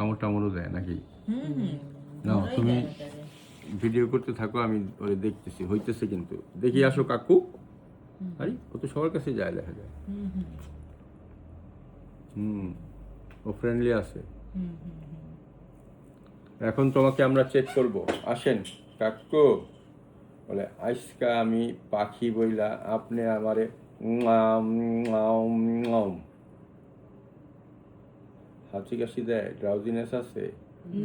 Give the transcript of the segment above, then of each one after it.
কামড় টামড়ও দেয় নাকি? না তুমি ভিডিও করতে থাকো, আমি ওরে দেখতেছি হইতেছে কিন্তু। দেখি আসো কাকু। আরে ও তো সবার কাছে যায়, দেখা যায়। ও ফ্রেন্ডলি আছে। এখন তোমাকে আমরা চেক করব। আসেন কাকু। বলে আজকা আমি পাখি বইলা আপনি আমারে হাঁচি কাশি দেয়, ড্রাউজিনেস আছে?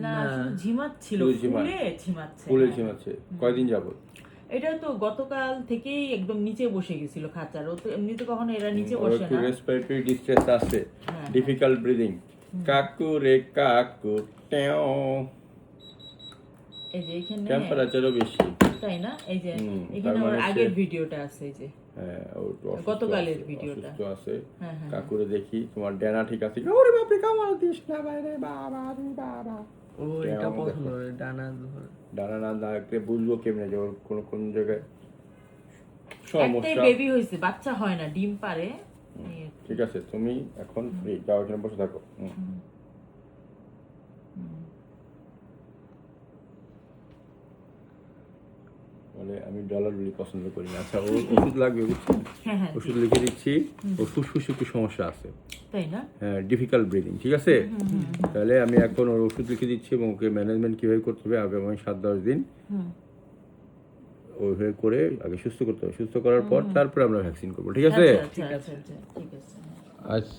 না, শুধু ঝিমাচ্ছিল, ফুলে ঝিমাচ্ছে। কয়দিন যাবত? এটা তো গতকাল থেকেই একদম নিচে বসে গেছিল খাঁচার। ও তো এমনিতে কখনো এরা নিচে বসে না। রেসপিরেটরি ডিস্ট্রেস আছে, ডিফিকাল্ট ব্রিদিং। কাকু রে কাকু টেও। এই যে এখানে টেম্পারেচারও বেশি, তাই না? এই যে এখানে ওর আগের ভিডিওটা আছে, এই যে গতকালের ভিডিওটা আছে। কাকুরে দেখি তোমার ডানা ঠিক আছে? ওরে বাপ রে, কামাল দিস না বাইরে, বাবা রে বাবা। ও এটা পছন্দ করে ডানা ধরে। ডানা না দেখলে বুঝবো কেমনে যে ওর কোন জায়গায় সমস্যা। একটাই বেবি হইছে, বাচ্চা হয় না, ডিম পারে। ঠিক আছে, তুমি এখন ফ্রি, যাও এখানে বসে থাকো। বলে আমি ডলার বিলি পছন্দ করি না। আচ্ছা, ওষুধ লাগবে বুঝছেন? ওষুধ লিখে দিচ্ছি। ওর ফুসফুসে একটু সমস্যা আছে, তাই না? হ্যাঁ, ডিফিকাল্ট ব্রিদিং। ঠিক আছে, তাহলে আমি এখন ওর ওষুধ লিখে দিচ্ছি এবং ওকে ম্যানেজমেন্ট কীভাবে করতে হবে আগামী 7-10 দিন ওইভাবে করে আগে সুস্থ করতে হবে। সুস্থ করার পর তারপরে আমরা ভ্যাকসিন করবো। ঠিক আছে? ঠিক আছে। আচ্ছা।